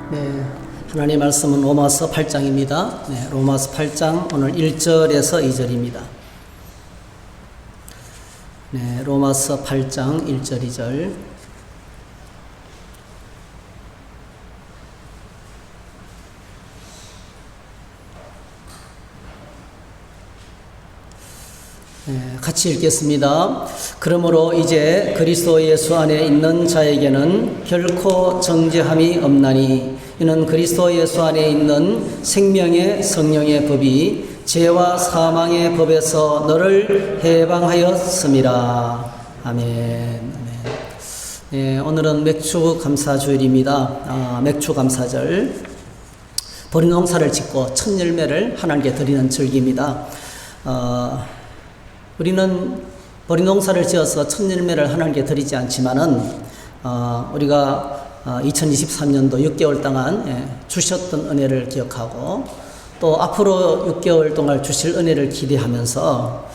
네, 하나님의 말씀은 로마서 8장입니다. 네, 로마서 8장 오늘 1절에서 2절입니다. 네, 로마서 8장 1절 2절. 네, 같이 읽겠습니다. 그러므로 이제 그리스도 예수 안에 있는 자에게는 결코 정죄함이 없나니 이는 그리스도 예수 안에 있는 생명의 성령의 법이 죄와 사망의 법에서 너를 해방하였음이라. 아멘. 네, 오늘은 맥주 감사 주일입니다. 맥주 감사절. 보리 농사를 짓고 첫 열매를 하나님께 드리는 절기입니다. 우리는 보리 농사를 지어서 첫 열매를 하나님께 드리지 않지만은 우리가 2023년도 6개월 동안 주셨던 은혜를 기억하고 또 앞으로 6개월 동안 주실 은혜를 기대하면서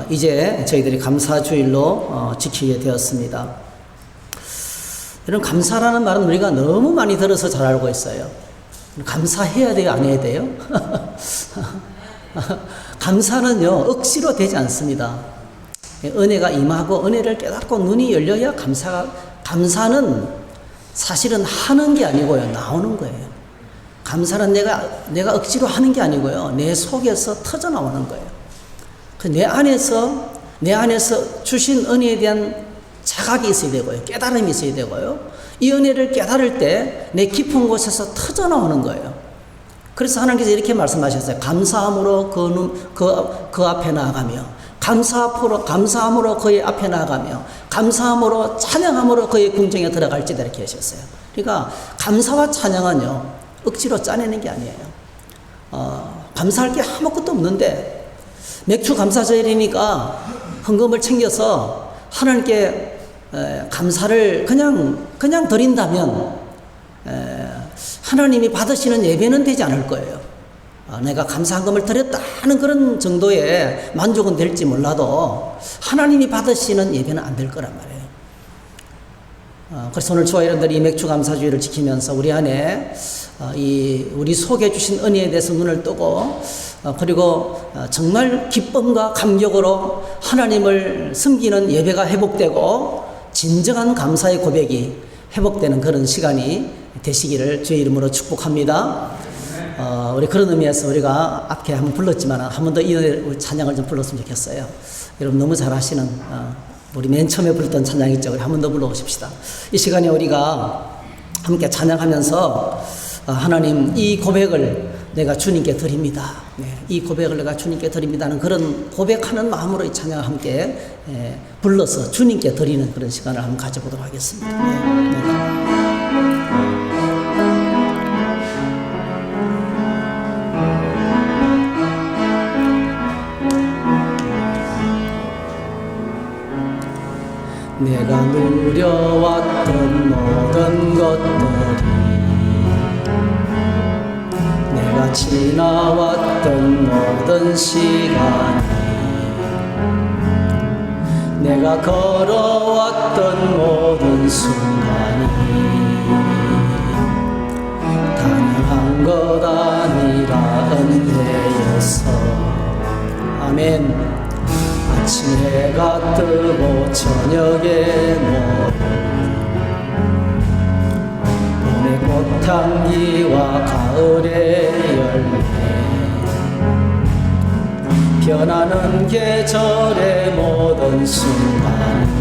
이제 저희들이 감사주일로 지키게 되었습니다. 이런 감사라는 말은 우리가 너무 많이 들어서 잘 알고 있어요. 감사해야 돼요? 안 해야 돼요? 감사는요, 억지로 되지 않습니다. 은혜가 임하고 은혜를 깨닫고 눈이 열려야 감사는 사실은 하는 게 아니고요, 나오는 거예요. 감사는 내가 억지로 하는 게 아니고요, 내 속에서 터져 나오는 거예요. 내 안에서 주신 은혜에 대한 자각이 있어야 되고요, 깨달음이 있어야 되고요, 이 은혜를 깨달을 때 내 깊은 곳에서 터져 나오는 거예요. 그래서 하나님께서 이렇게 말씀하셨어요. 감사함으로 그 앞에 나아가며, 감사함으로 그의 앞에 나아가며, 감사함으로 찬양함으로 그의 궁정에 들어갈지다, 이렇게 하셨어요. 그러니까 감사와 찬양은요, 억지로 짜내는 게 아니에요. 감사할 게 아무것도 없는데 맥주 감사절이니까 헌금을 챙겨서 하나님께 감사를 그냥 드린다면 하나님이 받으시는 예배는 되지 않을 거예요. 내가 감사한금을 드렸다는 그런 정도의 만족은 될지 몰라도 하나님이 받으시는 예배는 안 될 거란 말이에요. 그래서 오늘 저와 여러분들이 이 맥주 감사주의를 지키면서 우리 안에 우리 속에 주신 은혜에 대해서 눈을 뜨고 그리고 정말 기쁨과 감격으로 하나님을 섬기는 예배가 회복되고 진정한 감사의 고백이 회복되는 그런 시간이 되시기를 주의 이름으로 축복합니다. 우리 그런 의미에서 우리가 앞에 한번 불렀지만 한 번 더 이 찬양을 좀 불렀으면 좋겠어요. 여러분 너무 잘하시는 우리 맨 처음에 불렀던 찬양 있죠. 우리 한 번 더 불러보십시다. 이 시간에 우리가 함께 찬양하면서 하나님, 이 고백을 내가 주님께 드립니다. 이 고백을 내가 주님께 드립니다는 그런 고백하는 마음으로 이 찬양을 함께 불러서 주님께 드리는 그런 시간을 한번 가져보도록 하겠습니다. 내가 누려왔던 모든 것들이, 내가 지나왔던 모든 시간이, 내가 걸어왔던 모든 순간이 당연한 것 아니라 은혜였어. 아멘. 아침 해가 뜨고 저녁에 봄의 꽃향기와 가을의 열매, 변하는 계절의 모든 순간이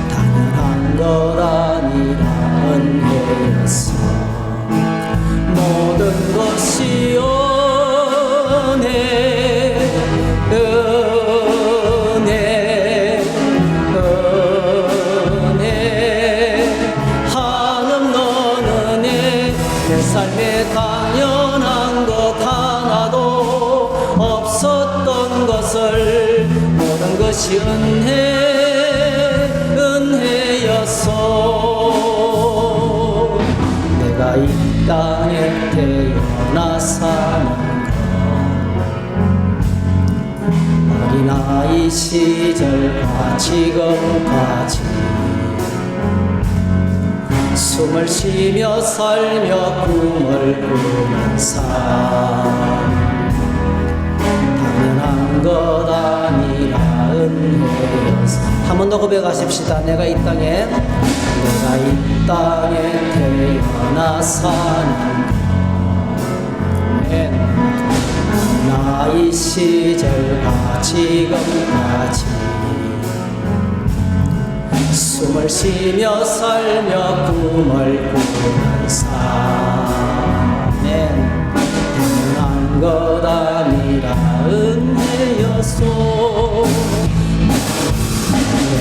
당연한 것 아니라 은혜였어. 모든 것이 삶에 당연한 것 하나도 없었던 것을 모든 것이 은혜였소. 내가 이 땅에 태어나 사는 것, 어린아이 시절과 지금까지 숨을 쉬며 살며 꿈을 꾸는 삶 당연한 것 아니라 은혜여서. 한 번 더 고백하십시다. 내가 이 땅에 태어나 사는 나이 시절과 지금까지 숨을 쉬며 살며 꿈을 꾸는 삶엔 당연한 것 아니라 은혜였소.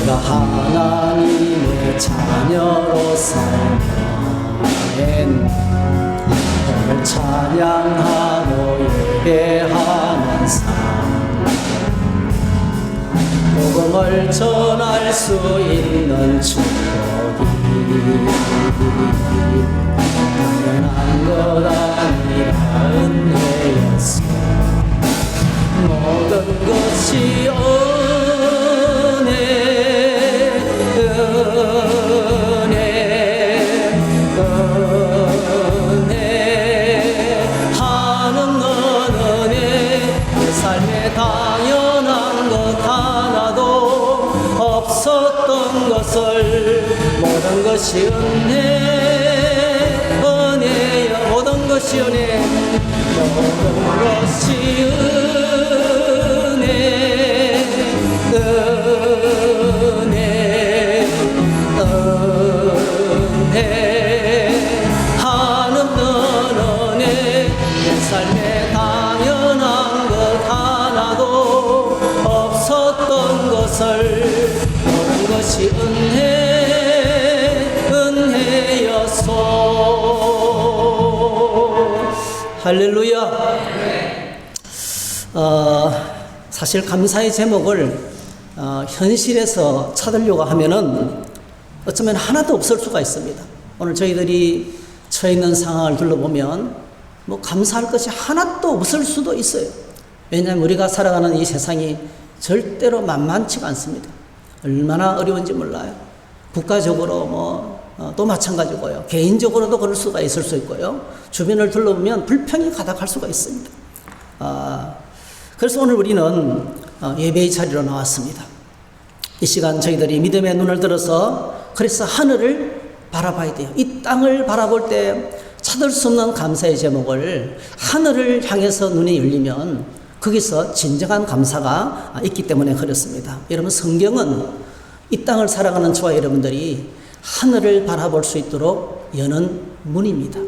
내가 하나님의 자녀로 살면 너를 찬양하고 예배하는 삶 복음을 전할 수 있는 축복이 당연한 것 아니라 은혜였어. 모든 것이 당연한 것 하나도 없었던 것을 모든 것이 은혜여. 모든 것이 은혜, 모든 것이 은혜 하는 은혜. 내 삶에 당연한 것 하나도 없었던 것을 모든 것이 은혜였소. 할렐루야. 사실 감사의 제목을 현실에서 찾으려고 하면은 어쩌면 하나도 없을 수가 있습니다. 오늘 저희들이 처해 있는 상황을 둘러보면 뭐 감사할 것이 하나도 없을 수도 있어요. 왜냐하면 우리가 살아가는 이 세상이 절대로 만만치가 않습니다. 얼마나 어려운지 몰라요. 국가적으로 또 마찬가지고요. 개인적으로도 그럴 수가 있을 수 있고요. 주변을 둘러보면 불평이 가득할 수가 있습니다. 그래서 오늘 우리는 예배의 자리로 나왔습니다. 이 시간 저희들이 믿음의 눈을 들어서 그래서 하늘을 바라봐야 돼요. 이 땅을 바라볼 때 찾을 수 없는 감사의 제목을 하늘을 향해서 눈이 열리면 거기서 진정한 감사가 있기 때문에 그렇습니다. 여러분, 성경은 이 땅을 살아가는 저와 여러분들이 하늘을 바라볼 수 있도록 여는 문입니다.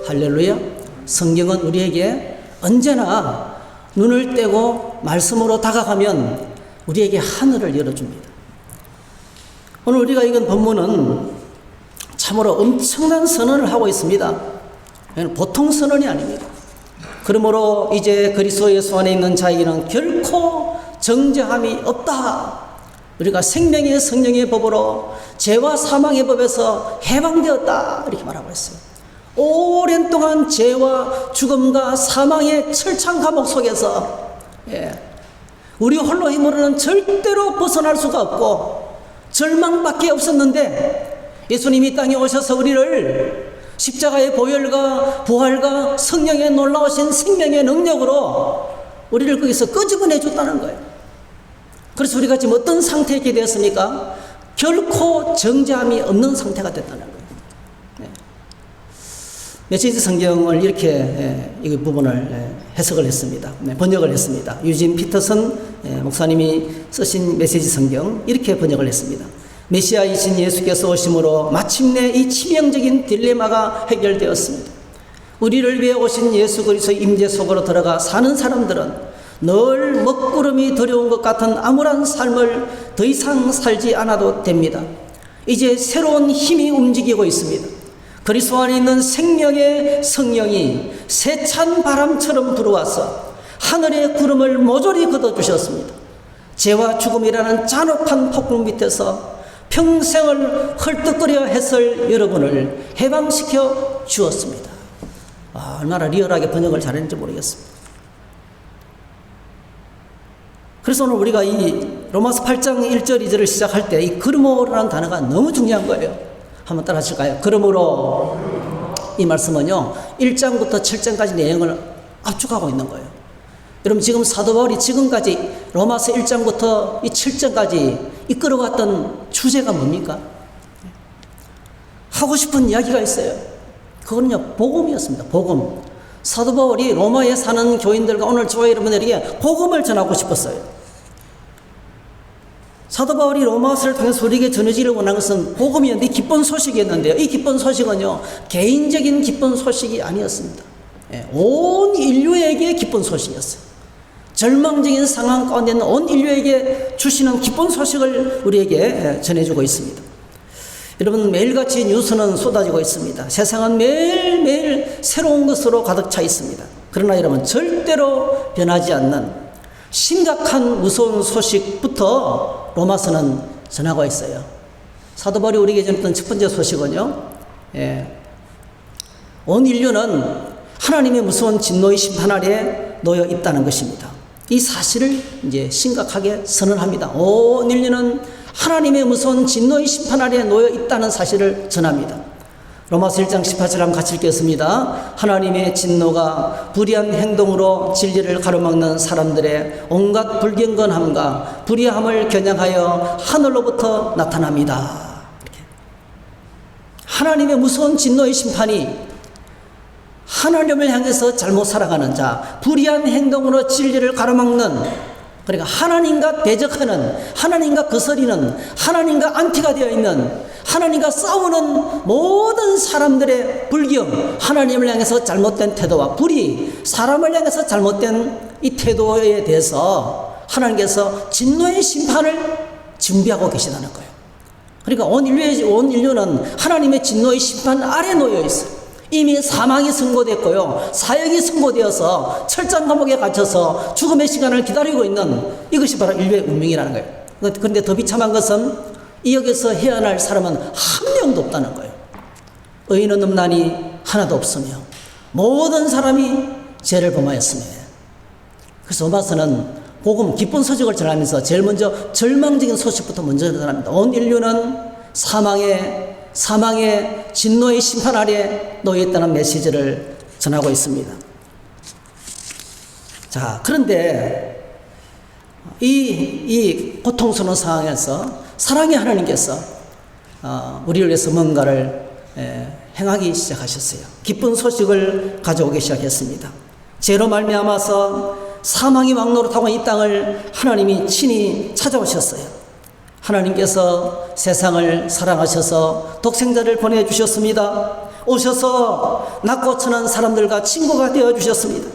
할렐루야. 성경은 우리에게 언제나 눈을 떼고 말씀으로 다가가면 우리에게 하늘을 열어줍니다. 오늘 우리가 읽은 본문은 참으로 엄청난 선언을 하고 있습니다. 보통 선언이 아닙니다. 그러므로 이제 그리스도 예수 안에 있는 자에게는 결코 정죄함이 없다. 우리가 생명의 성령의 법으로 죄와 사망의 법에서 해방되었다. 이렇게 말하고 있어요. 오랜 동안 죄와 죽음과 사망의 철창 감옥 속에서 우리 홀로 힘으로는 절대로 벗어날 수가 없고 절망밖에 없었는데 예수님이 땅에 오셔서 우리를 십자가의 보혈과 부활과 성령의 놀라우신 생명의 능력으로 우리를 거기서 끄집어내 줬다는 거예요. 그래서 우리가 지금 어떤 상태에 있게 되었습니까? 결코 정죄함이 없는 상태가 됐다는 거예요. 메시지 성경을 이렇게 이 부분을 해석을 했습니다. 번역을 했습니다. 유진 피터슨 목사님이 쓰신 메시지 성경 이렇게 번역을 했습니다. 메시아이신 예수께서 오심으로 마침내 이 치명적인 딜레마가 해결되었습니다. 우리를 위해 오신 예수 그리스도의 임재 속으로 들어가 사는 사람들은 늘 먹구름이 들여온 것 같은 암울한 삶을 더 이상 살지 않아도 됩니다. 이제 새로운 힘이 움직이고 있습니다. 그리스도 안에 있는 생명의 성령이 세찬 바람처럼 들어와서 하늘의 구름을 모조리 걷어주셨습니다. 죄와 죽음이라는 잔혹한 폭풍 밑에서 평생을 헐떡거려 했을 여러분을 해방시켜 주었습니다. 얼마나 리얼하게 번역을 잘했는지 모르겠습니다. 그래서 오늘 우리가 이 로마서 8장 1절 2절을 시작할 때 이 그르모라는 단어가 너무 중요한 거예요. 한번 따라 하실까요? 그러므로 이 말씀은요 1장부터 7장까지 내용을 압축하고 있는 거예요. 여러분 지금 사도 바울이 지금까지 로마서 1장부터 이 7장까지 이끌어갔던 주제가 뭡니까? 하고 싶은 이야기가 있어요. 그거는요 복음이었습니다. 복음. 사도 바울이 로마에 사는 교인들과 오늘 저와 여러분들에게 복음을 전하고 싶었어요. 사도 바울이 로마서를 통해서 우리에게 전해지를 원한 것은 복음이었는데 기쁜 소식이었는데요. 이 기쁜 소식은요 개인적인 기쁜 소식이 아니었습니다. 온 인류에게 기쁜 소식이었어요. 절망적인 상황 가운데 있는 온 인류에게 주시는 기쁜 소식을 우리에게 전해주고 있습니다. 여러분 매일같이 뉴스는 쏟아지고 있습니다. 세상은 매일매일 새로운 것으로 가득 차 있습니다. 그러나 여러분 절대로 변하지 않는 심각한 무서운 소식부터 로마서는 전하고 있어요. 사도 바울이 우리에게 전했던 첫 번째 소식은요 온 인류는 하나님의 무서운 진노의 심판 아래 놓여 있다는 것입니다. 이 사실을 이제 심각하게 선언합니다. 온 인류는 하나님의 무서운 진노의 심판 아래 놓여 있다는 사실을 전합니다. 로마서 1장 18절 한번 같이 읽겠습니다. 하나님의 진노가 불의한 행동으로 진리를 가로막는 사람들의 온갖 불경건함과 불의함을 겨냥하여 하늘로부터 나타납니다. 이렇게. 하나님의 무서운 진노의 심판이 하나님을 향해서 잘못 살아가는 자, 불의한 행동으로 진리를 가로막는, 그러니까 하나님과 대적하는, 하나님과 거스리는, 하나님과 안티가 되어 있는, 하나님과 싸우는 모든 사람들의 불경, 하나님을 향해서 잘못된 태도와 불의, 사람을 향해서 잘못된 이 태도에 대해서 하나님께서 진노의 심판을 준비하고 계시다는 거예요. 그러니까 온 인류는 하나님의 진노의 심판 아래 놓여 있어요. 이미 사망이 선고됐고요, 사형이 선고되어서 철장 감옥에 갇혀서 죽음의 시간을 기다리고 있는, 이것이 바로 인류의 운명이라는 거예요. 그런데 더 비참한 것은 이 역에서 헤어날 사람은 한 명도 없다는 거예요. 의인은 없나니 하나도 없으며 모든 사람이 죄를 범하였으며. 그래서 로마서는 복음, 기쁜 소식을 전하면서 제일 먼저 절망적인 소식부터 먼저 전합니다. 온 인류는 사망의 진노의 심판 아래 놓여 있다는 메시지를 전하고 있습니다. 자, 그런데 이 고통스러운 상황에서 사랑의 하나님께서 우리를 위해서 뭔가를 행하기 시작하셨어요. 기쁜 소식을 가져오기 시작했습니다. 죄로 말미암아서 사망이 왕노릇하고 이 땅을 하나님이 친히 찾아오셨어요. 하나님께서 세상을 사랑하셔서 독생자를 보내주셨습니다. 오셔서 낫고 천한 사람들과 친구가 되어주셨습니다.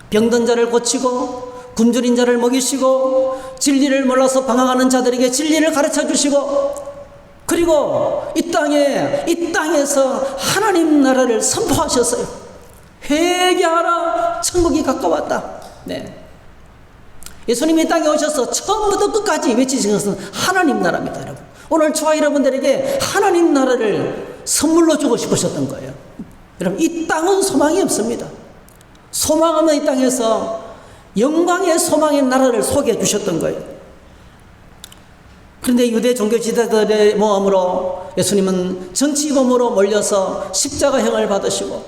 병든 자를 고치고 굶주린 자를 먹이시고 진리를 몰라서 방황하는 자들에게 진리를 가르쳐 주시고, 그리고 이 땅에서 하나님 나라를 선포하셨어요. 회개하라, 천국이 가까웠다. 네. 예수님이 이 땅에 오셔서 처음부터 끝까지 외치신 것은 하나님 나라입니다, 여러분. 오늘 저와 여러분들에게 하나님 나라를 선물로 주고 싶으셨던 거예요. 여러분, 이 땅은 소망이 없습니다. 소망 없는 이 땅에서 영광의 소망의 나라를 소개해 주셨던 거예요. 그런데 유대 종교 지도자들의 모함으로 예수님은 정치범으로 몰려서 십자가형을 받으시고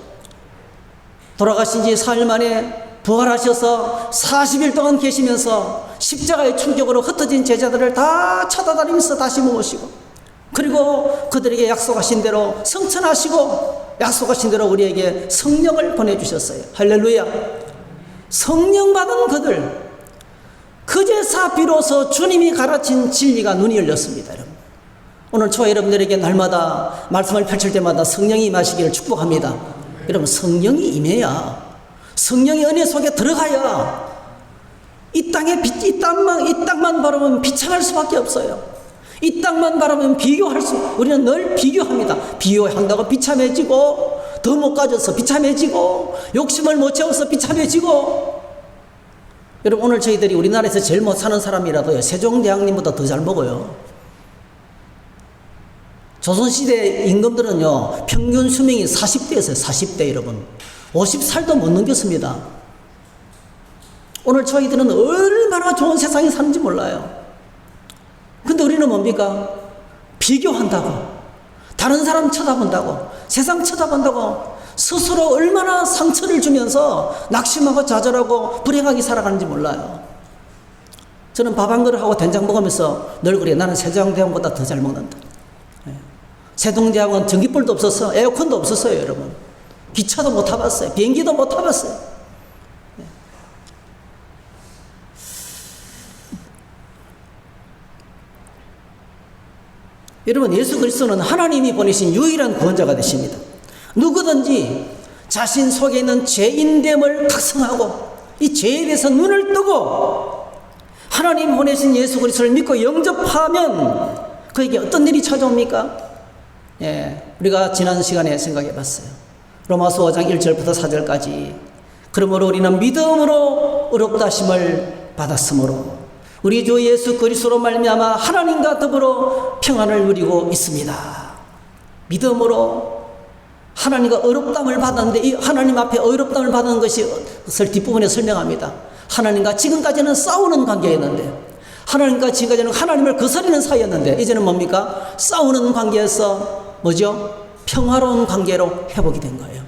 돌아가신 지 4일 만에 부활하셔서 40일 동안 계시면서 십자가의 충격으로 흩어진 제자들을 다 찾아다니면서 다시 모으시고, 그리고 그들에게 약속하신 대로 성천하시고 약속하신 대로 우리에게 성령을 보내주셨어요. 할렐루야. 성령 받은 그들, 그제서 비로소 주님이 가르친 진리가 눈이 열렸습니다. 여러분, 오늘 저와 여러분들에게 날마다 말씀을 펼칠 때마다 성령이 임하시기를 축복합니다. 여러분, 성령이 임해야, 성령의 은혜 속에 들어가야 이 땅만 바라보면 비참할 수밖에 없어요. 이 땅만 바라보면 우리는 늘 비교합니다. 비교한다고 비참해지고, 더 못 가져서 비참해지고, 욕심을 못 채워서 비참해지고. 여러분, 오늘 저희들이 우리나라에서 제일 못 사는 사람이라도요, 세종대왕님보다 더 잘 먹어요. 조선시대 임금들은요, 평균 수명이 40대였어요. 40대 여러분. 50살도 못 넘겼습니다. 오늘 저희들은 얼마나 좋은 세상에 사는지 몰라요. 근데 우리는 뭡니까? 비교한다고, 다른 사람 쳐다본다고, 세상 쳐다본다고 스스로 얼마나 상처를 주면서 낙심하고 좌절하고 불행하게 살아가는지 몰라요. 저는 밥 한 그릇 하고 된장 먹으면서 늘 그래요. 나는 세종대왕보다 더 잘 먹는다. 세종대왕은 전기불도 없었어, 에어컨도 없었어요, 여러분. 기차도 못 타봤어요. 비행기도 못 타봤어요. 여러분, 예수 그리스도는 하나님이 보내신 유일한 구원자가 되십니다. 누구든지 자신 속에 있는 죄인됨을 각성하고 이 죄에 대해서 눈을 뜨고 하나님 보내신 예수 그리스도를 믿고 영접하면 그에게 어떤 일이 찾아옵니까? 우리가 지난 시간에 생각해 봤어요. 로마서 5장 1절부터 4절까지 그러므로 우리는 믿음으로 의롭다 하심을 받았으므로 우리 주 예수 그리스도로 말미암아 하나님과 더불어 평안을 누리고 있습니다. 믿음으로 하나님과 의롭다함을 받았는데 이 하나님 앞에 의롭다함을 받은 것을 뒷부분에 설명합니다. 하나님과 지금까지는 싸우는 관계였는데, 하나님과 지금까지는 하나님을 거스르는 사이였는데 이제는 뭡니까? 싸우는 관계에서 뭐죠? 평화로운 관계로 회복이 된 거예요.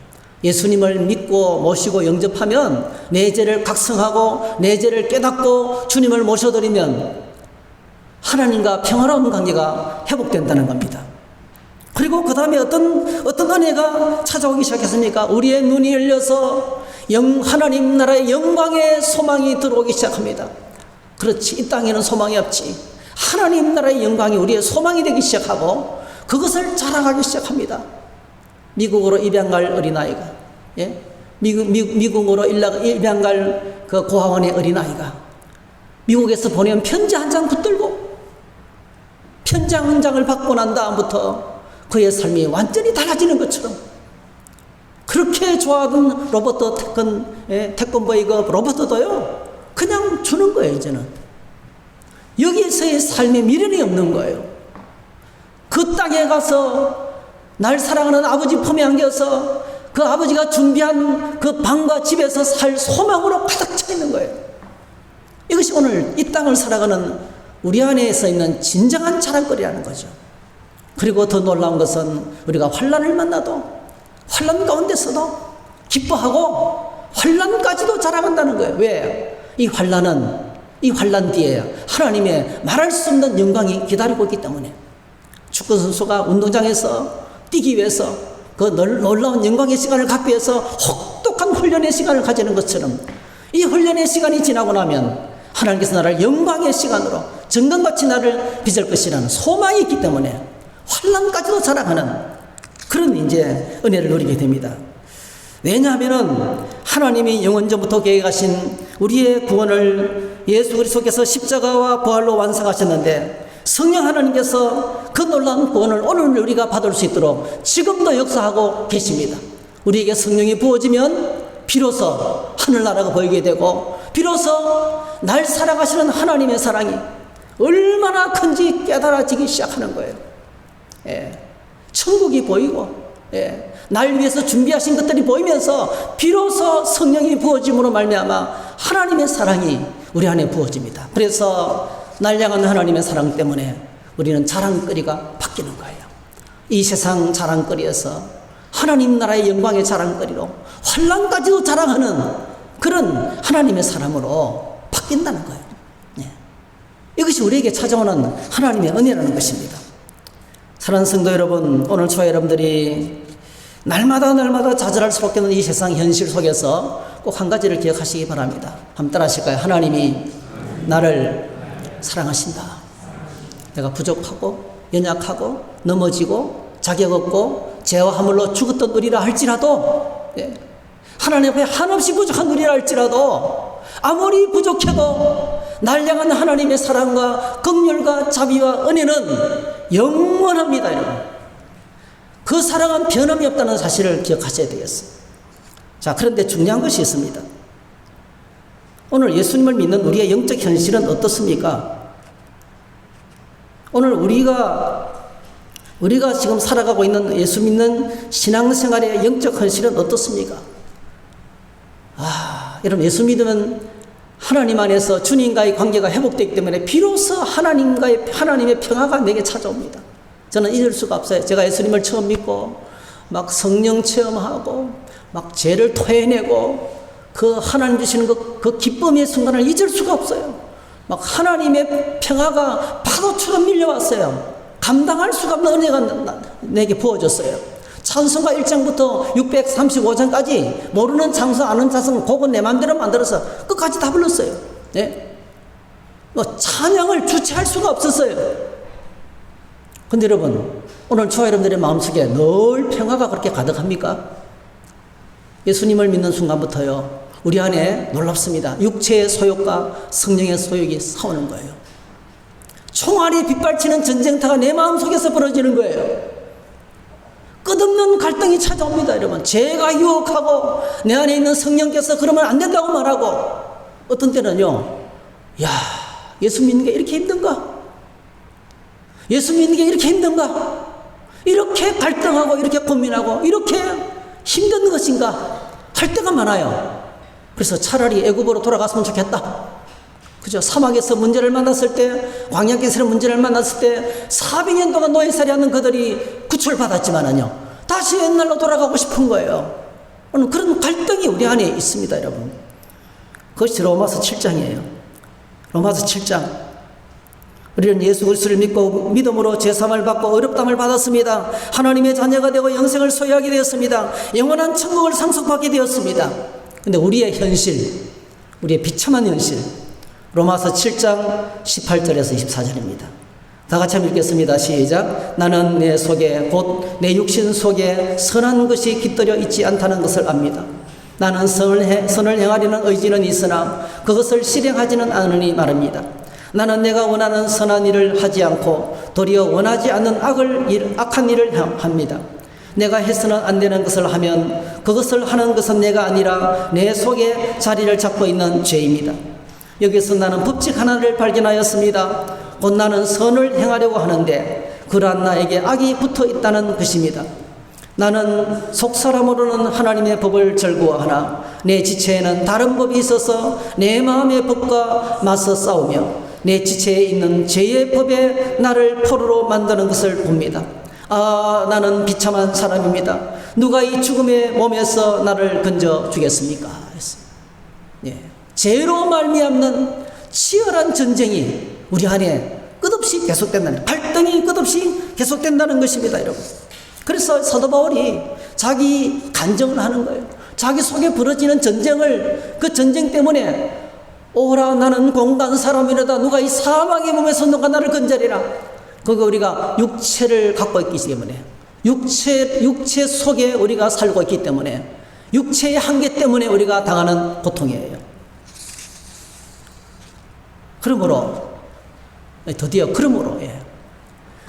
예수님을 믿고 모시고 영접하면 내 죄를 각성하고 내 죄를 깨닫고 주님을 모셔드리면 하나님과 평화로운 관계가 회복된다는 겁니다. 그리고 그 다음에 어떤 은혜가 찾아오기 시작했습니까? 우리의 눈이 열려서 하나님 나라의 영광의 소망이 들어오기 시작합니다. 그렇지, 이 땅에는 소망이 없지. 하나님 나라의 영광이 우리의 소망이 되기 시작하고 그것을 자랑하기 시작합니다. 미국으로 입양 갈 어린아이가, 미국으로 입양 갈 그 고아원의 어린아이가 미국에서 보내온 편지 한 장 붙들고 편지 한 장을 받고 난 다음부터 그의 삶이 완전히 달라지는 것처럼, 그렇게 좋아하던 로버트 태권브레이거 로버트도요 그냥 주는 거예요. 이제는 여기에서의 삶에 미련이 없는 거예요. 그 땅에 가서 날 사랑하는 아버지 품에 안겨서 그 아버지가 준비한 그 방과 집에서 살 소망으로 가득 차 있는 거예요. 이것이 오늘 이 땅을 살아가는 우리 안에서 있는 진정한 자랑거리라는 거죠. 그리고 더 놀라운 것은 우리가 환난을 만나도 환난 가운데서도 기뻐하고 환난까지도 자랑한다는 거예요. 왜? 이 환난 뒤에 하나님의 말할 수 없는 영광이 기다리고 있기 때문에. 축구 선수가 운동장에서 뛰기 위해서 그 놀라운 영광의 시간을 갖기 위해서 혹독한 훈련의 시간을 가지는 것처럼 이 훈련의 시간이 지나고 나면 하나님께서 나를 영광의 시간으로 정금같이 나를 빚을 것이라는 소망이 있기 때문에 환난까지도 자랑하는 그런 이제 은혜를 누리게 됩니다. 왜냐하면은 하나님이 영원전부터 계획하신 우리의 구원을 예수 그리스도께서 십자가와 부활로 완성하셨는데 성령 하나님께서 그 놀라운 구원을 오늘 우리가 받을 수 있도록 지금도 역사하고 계십니다. 우리에게 성령이 부어지면 비로소 하늘나라가 보이게 되고 비로소 날 사랑하시는 하나님의 사랑이 얼마나 큰지 깨달아지기 시작하는 거예요. 천국이 보이고 날 위해서 준비하신 것들이 보이면서 비로소 성령이 부어짐으로 말미암아 하나님의 사랑이 우리 안에 부어집니다. 그래서 날 향한 하나님의 사랑 때문에 우리는 자랑거리가 바뀌는 거예요. 이 세상 자랑거리에서 하나님 나라의 영광의 자랑거리로 환난까지도 자랑하는 그런 하나님의 사람으로 바뀐다는 거예요. 이것이 우리에게 찾아오는 하나님의 은혜라는 것입니다. 사랑하는 성도 여러분, 오늘 초에 여러분들이 날마다 좌절할 수밖에 없는 이 세상 현실 속에서 꼭 한 가지를 기억하시기 바랍니다. 한번 따라 하실까요? 하나님이 나를 사랑하신다. 내가 부족하고 연약하고 넘어지고 자격 없고 죄와 허물로 죽었던 우리라 할지라도 하나님 앞에 한없이 부족한 우리라 할지라도 아무리 부족해도 날 향한 하나님의 사랑과 긍휼과 자비와 은혜는 영원합니다. 여러분, 그 사랑은 변함이 없다는 사실을 기억하셔야 되겠어요. 자, 그런데 중요한 것이 있습니다. 오늘 예수님을 믿는 우리의 영적 현실은 어떻습니까? 오늘 우리가 지금 살아가고 있는 예수 믿는 신앙생활의 영적 현실은 어떻습니까? 여러분, 예수 믿으면 하나님 안에서 주님과의 관계가 회복되기 때문에 비로소 하나님의 평화가 내게 찾아옵니다. 저는 잊을 수가 없어요. 제가 예수님을 처음 믿고 막 성령 체험하고 막 죄를 토해내고 그 하나님 주시는 그 기쁨의 순간을 잊을 수가 없어요. 막 하나님의 평화가 파도처럼 밀려왔어요. 감당할 수가 없는 은혜가 내게 부어졌어요. 찬송가 1장부터 635장까지 모르는 장소 아는 자성 곡은 내 마음대로 만들어서 끝까지 다 불렀어요. 네? 찬양을 주체할 수가 없었어요. 근데 여러분, 오늘 저와 여러분들의 마음속에 늘 평화가 그렇게 가득합니까? 예수님을 믿는 순간부터요, 우리 안에 놀랍습니다. 육체의 소욕과 성령의 소욕이 싸우는 거예요. 총알이 빗발치는 전쟁터가 내 마음속에서 벌어지는 거예요. 끝없는 갈등이 찾아옵니다, 여러분. 죄가 유혹하고 내 안에 있는 성령께서 그러면 안 된다고 말하고, 어떤 때는요, 야, 예수 믿는 게 이렇게 힘든가? 예수 믿는 게 이렇게 힘든가? 이렇게 갈등하고 이렇게 고민하고 이렇게 힘든 것인가? 할 때가 많아요. 그래서 차라리 애굽으로 돌아갔으면 좋겠다. 그죠? 사막에서 문제를 만났을 때, 광야에서 문제를 만났을 때 400년 동안 노예살이 하는 그들이 구출받았지만은요, 다시 옛날로 돌아가고 싶은 거예요. 그런 갈등이 우리 안에 있습니다, 여러분. 그것이 로마서 7장이에요. 로마서 7장. 우리는 예수 그리스도를 믿고 믿음으로 제사함을 받고 어렵담을 받았습니다. 하나님의 자녀가 되고 영생을 소유하게 되었습니다. 영원한 천국을 상속받게 되었습니다. 근데 우리의 현실, 우리의 비참한 현실, 로마서 7장 18절에서 24절입니다. 다 같이 한번 읽겠습니다. 시작. 나는 내 속에 곧 내 육신 속에 선한 것이 깃들여 있지 않다는 것을 압니다. 나는 선을 행하려는 의지는 있으나 그것을 실행하지는 않으니 말입니다. 나는 내가 원하는 선한 일을 하지 않고 도리어 원하지 않는 악한 일을 합니다. 내가 해서는 안 되는 것을 하면 그것을 하는 것은 내가 아니라 내 속에 자리를 잡고 있는 죄입니다. 여기서 나는 법칙 하나를 발견하였습니다. 곧 나는 선을 행하려고 하는데 그러한 나에게 악이 붙어 있다는 것입니다. 나는 속사람으로는 하나님의 법을 절구하나 내 지체에는 다른 법이 있어서 내 마음의 법과 맞서 싸우며 내 지체에 있는 죄의 법에 나를 포로로 만드는 것을 봅니다. 아, 나는 비참한 사람입니다. 누가 이 죽음의 몸에서 나를 건져 주겠습니까? 예. 죄로 말미암는 치열한 전쟁이 우리 안에 끝없이 계속된다는, 갈등이 끝없이 계속된다는 것입니다, 여러분. 그래서 사도 바울이 자기 간증을 하는 거예요. 자기 속에 벌어지는 전쟁을, 그 전쟁 때문에 오라 나는 공간 사람이로다. 누가 이 사망의 몸에서 누가 나를 건져리라. 그거 우리가 육체를 갖고 있기 때문에, 육체 속에 우리가 살고 있기 때문에, 육체의 한계 때문에 우리가 당하는 고통이에요. 그러므로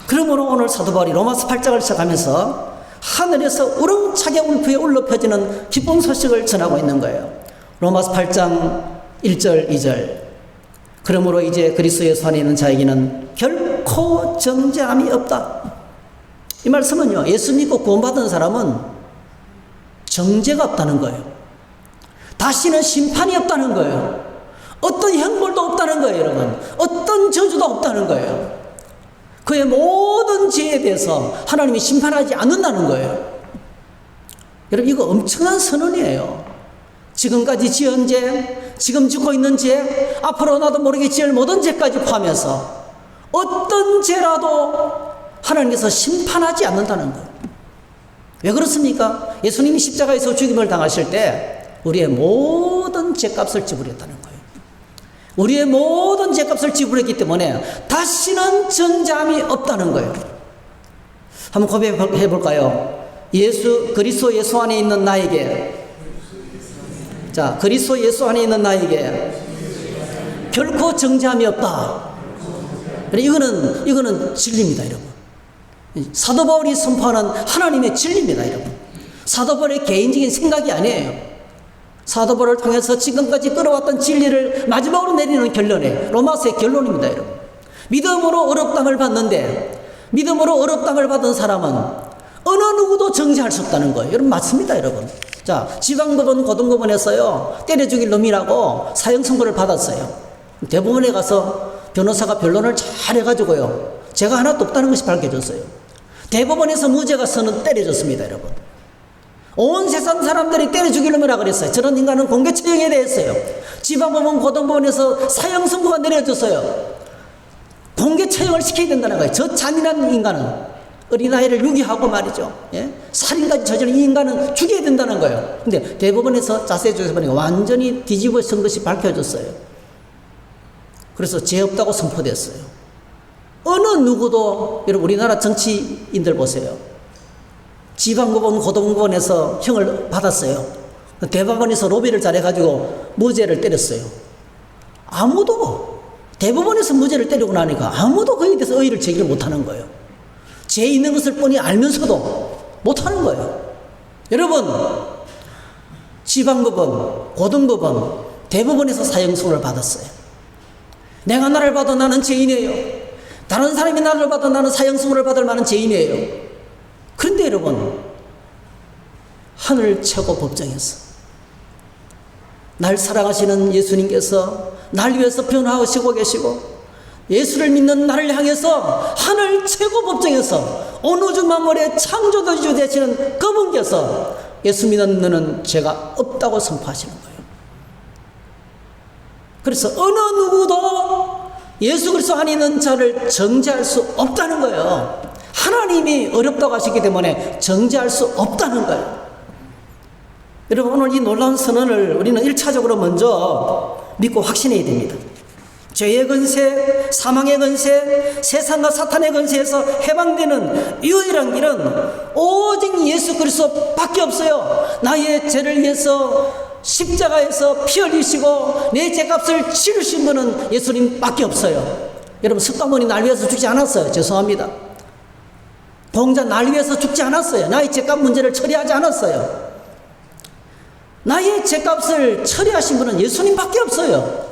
그러므로 오늘 사도 바울이 로마서 8장을 시작하면서 하늘에서 우렁차게 울프에 울려 펴지는 기쁜 소식을 전하고 있는 거예요. 로마서 8장 1절 2절. 그러므로 이제 그리스도 예수 안에 있는 자에게는 결코 정죄함이 없다. 이 말씀은요, 예수 믿고 구원받은 사람은 정죄가 없다는 거예요. 다시는 심판이 없다는 거예요. 어떤 형벌도 없다는 거예요, 여러분. 어떤 저주도 없다는 거예요. 그의 모든 죄에 대해서 하나님이 심판하지 않는다는 거예요. 여러분, 이거 엄청난 선언이에요. 지금까지 지은 죄, 지금 짓고 있는 죄, 앞으로 나도 모르게 지을 모든 죄까지 포함해서 어떤 죄라도 하나님께서 심판하지 않는다는 거예요. 왜 그렇습니까? 예수님이 십자가에서 죽임을 당하실 때 우리의 모든 죄값을 지불했다는 거예요. 우리의 모든 죄값을 지불했기 때문에 다시는 정죄함이 없다는 거예요. 한번 고백해 볼까요? 그리스도 예수 안에 있는 나에게, 자, 그리스도 예수 안에 있는 나에게 결코 정죄함이 없다. 이거는 진리입니다, 여러분. 사도 바울이 선포하는 하나님의 진리입니다, 여러분. 사도 바울의 개인적인 생각이 아니에요. 사도 바울을 통해서 지금까지 끌어왔던 진리를 마지막으로 내리는 결론에, 로마서의 결론입니다, 여러분. 믿음으로 어렵담을 받는데, 믿음으로 어렵담을 받은 사람은 어느 누구도 정죄할 수 없다는 거예요. 여러분, 맞습니다, 여러분. 자, 지방법원, 고등법원에서요, 때려 죽일 놈이라고 사형 선고를 받았어요. 대법원에 가서 변호사가 변론을 잘 해가지고요, 죄가 하나도 없다는 것이 밝혀졌어요. 대법원에서 무죄가 때려졌습니다, 여러분. 온 세상 사람들이 때려 죽이려면 그랬어요. 저런 인간은 공개 처형에 대했어요. 지방법원, 고등법원에서 사형 선고가 내려졌어요. 공개 처형을 시켜야 된다는 거예요. 저 잔인한 인간은. 어린아이를 유기하고 말이죠. 예? 살인까지 저지른 이 인간은 죽여야 된다는 거예요. 근데 대법원에서 자세히 조사해보니까 완전히 뒤집어진 것이 밝혀졌어요. 그래서 죄 없다고 선포됐어요. 어느 누구도, 여러분, 우리나라 정치인들 보세요. 지방법원, 고등법원에서 형을 받았어요. 대법원에서 로비를 잘해가지고 무죄를 때렸어요. 아무도, 대법원에서 무죄를 때리고 나니까 아무도 그에 대해서 의의를 제기를 못하는 거예요. 죄 있는 것을 뻔히 알면서도 못하는 거예요. 여러분, 지방법원, 고등법원, 대법원에서 사형 선고를 받았어요. 내가 나를 봐도 나는 죄인이에요. 다른 사람이 나를 봐도 나는 사형 선고를 받을 만한 죄인이에요. 그런데 여러분, 하늘 최고 법정에서 날 사랑하시는 예수님께서 날 위해서 변화하시고 계시고 예수를 믿는 나를 향해서 하늘 최고 법정에서 온 우주 만물의 창조주 되시는 그분께서 예수 믿는 너는 죄가 없다고 선포하시는 거예요. 그래서 어느 누구도 예수 그리스도 안에 있는 자를 정죄할 수 없다는 거예요. 하나님이 어렵다고 하시기 때문에 정죄할 수 없다는 거예요. 여러분, 오늘 이 놀라운 선언을 우리는 1차적으로 먼저 믿고 확신해야 됩니다. 죄의 권세, 사망의 권세, 세상과 사탄의 권세에서 해방되는 유일한 길은 오직 예수 그리스도밖에 없어요. 나의 죄를 위해서 십자가에서 피 흘리시고 내 죄값을 치르신 분은 예수님밖에 없어요. 여러분, 석가모니 날 위해서 죽지 않았어요. 죄송합니다. 공자 날 위해서 죽지 않았어요. 나의 죄값 문제를 처리하지 않았어요. 나의 죄값을 처리하신 분은 예수님밖에 없어요.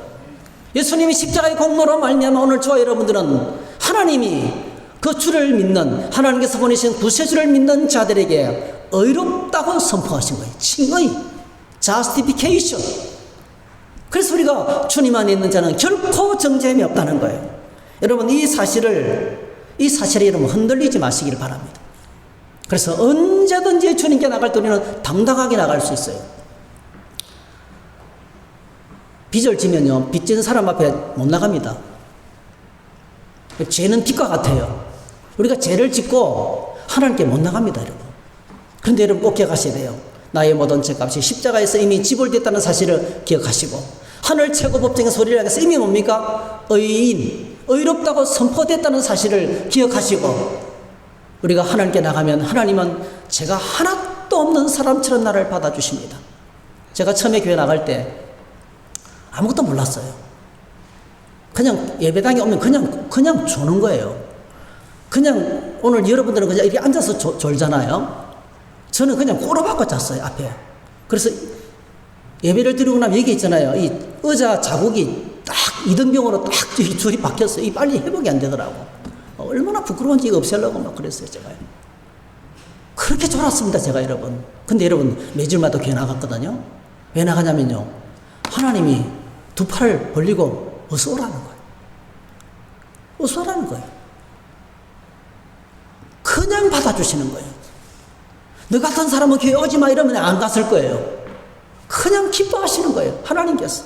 예수님이 십자가의 공로로 말미암아 오늘 저와 여러분들은 하나님이 그 주를 믿는, 하나님께서 보내신 구세주를 믿는 자들에게 의롭다고 선포하신 거예요. 칭의, justification. 그래서 우리가 주님 안에 있는 자는 결코 정죄함이 없다는 거예요. 여러분, 이 사실에 여러분 흔들리지 마시기를 바랍니다. 그래서 언제든지 주님께 나갈 때 우리는 당당하게 나갈 수 있어요. 빚을 지면요, 빚진 사람 앞에 못 나갑니다. 죄는 빚과 같아요. 우리가 죄를 짓고 하나님께 못 나갑니다, 여러분. 그런데 여러분 꼭 기억하셔야 돼요. 나의 모든 죄값이 십자가에서 이미 지불됐다는 사실을 기억하시고, 하늘 최고법정의 소리를 하면서 이미 뭡니까? 의인, 의롭다고 선포됐다는 사실을 기억하시고, 우리가 하나님께 나가면 하나님은 제가 하나도 없는 사람처럼 나를 받아주십니다. 제가 처음에 교회 나갈 때 아무것도 몰랐어요. 그냥 예배당에 오면 그냥 조는 거예요. 그냥 오늘 여러분들은 그냥 이렇게 앉아서 졸잖아요. 저는 그냥 꼬라박고 잤어요, 앞에. 그래서 예배를 드리고 나면 여기 있잖아요. 이 의자 자국이 딱 이등병으로 딱 줄이 박혔어요. 이 빨리 회복이 안 되더라고. 얼마나 부끄러운지 이거 없애려고 막 그랬어요, 제가. 그렇게 졸았습니다, 제가 여러분. 근데 여러분, 매주마다 교회 나갔거든요. 왜 나가냐면요, 하나님이 두 팔을 벌리고 어서 오라는 거예요. 어서 오라는 거예요. 그냥 받아주시는 거예요. 너 같은 사람은 교회 오지 마 이러면 안 갔을 거예요. 그냥 기뻐하시는 거예요, 하나님께서.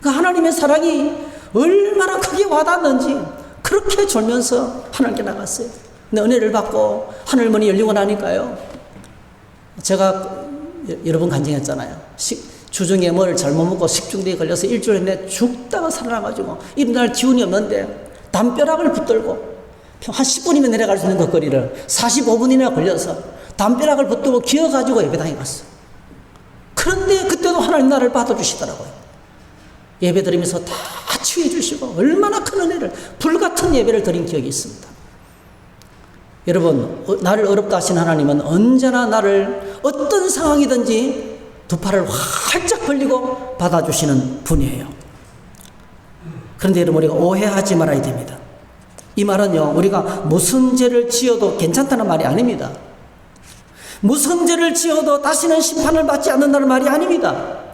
그 하나님의 사랑이 얼마나 크게 와닿는지 그렇게 졸면서 하나님께 나갔어요. 근데 은혜를 받고 하늘문이 열리고 나니까요, 제가 여러 번 간증했잖아요. 주중에 뭘 잘못 먹고 식중독에 걸려서 일주일 내내 죽다가 살아나가지고 일어날 기운이 없는데 담벼락을 붙들고 한 10분이면 내려갈 수 있는 그 거리를 45분이나 걸려서 담벼락을 붙들고 기어가지고 예배당에 갔어요. 그런데 그때도 하나님 나를 받아주시더라고요. 예배 드리면서 다 치유해 주시고 얼마나 큰 은혜를, 불같은 예배를 드린 기억이 있습니다. 여러분, 나를 어렵다 하신 하나님은 언제나 나를 어떤 상황이든지 두 팔을 활짝 벌리고 받아주시는 분이에요. 그런데 여러분, 우리가 오해하지 말아야 됩니다. 이 말은요, 우리가 무슨 죄를 지어도 괜찮다는 말이 아닙니다. 무슨 죄를 지어도 다시는 심판을 받지 않는다는 말이 아닙니다.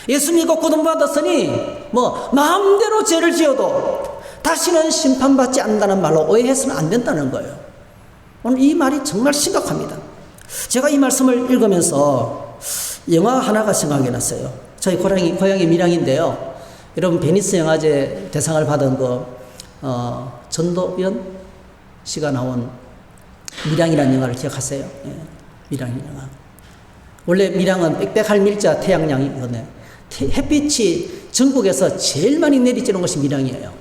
예수 믿고 구원받았으니 마음대로 죄를 지어도 다시는 심판받지 않는다는 말로 오해해서는 안 된다는 거예요. 오늘 이 말이 정말 심각합니다. 제가 이 말씀을 읽으면서 영화 하나가 생각이 났어요. 저희 고향이 밀양인데요. 여러분 베니스 영화제 대상을 받은 전도연 씨가 나온 밀양이라는 영화를 기억하세요? 예, 밀양이라는 영화. 원래 밀양은 빽빽할 밀자 태양량이거든요. 햇빛이 전국에서 제일 많이 내리쬐는 것이 밀양이에요.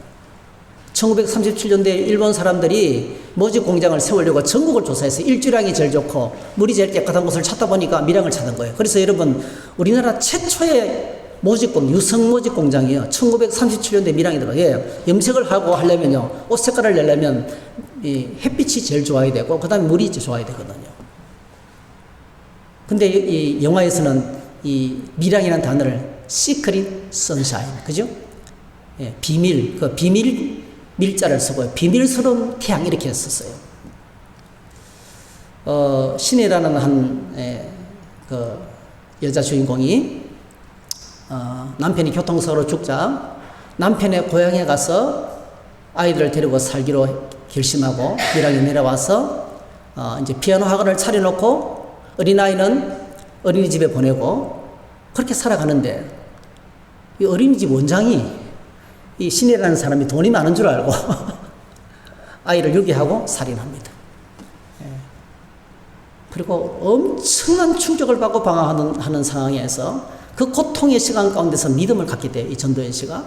1937년도에 일본 사람들이 모직 공장을 세우려고 전국을 조사해서 일주량이 제일 좋고 물이 제일 깨끗한 곳을 찾다 보니까 밀양을 찾은 거예요. 그래서 여러분 우리나라 최초의 모직공, 유성 모직 공장이에요. 1937년도에 밀양에 들어가요. 염색을 하고 하려면요, 옷 색깔을 내려면 이 햇빛이 제일 좋아야 되고 그 다음에 물이 좋아야 되거든요. 근데 이 영화에서는 이 밀양이라는 단어를 시크릿 선샤인, 그죠? 예, 비밀, 그 비밀 밀자를 쓰고요. 비밀스러운 태양 이렇게 썼어요. 신혜라는 그 여자 주인공이 남편이 교통사고로 죽자 남편의 고향에 가서 아이들을 데리고 살기로 결심하고 밀양에 내려와서 이제 피아노 학원을 차려놓고 어린아이는 어린이집에 보내고 그렇게 살아가는데 이 어린이집 원장이 이 신혜라는 사람이 돈이 많은 줄 알고 아이를 유기하고 살인합니다. 예. 그리고 엄청난 충격을 받고 방황하는 상황에서 그 고통의 시간 가운데서 믿음을 갖게 돼요. 이 전도연 씨가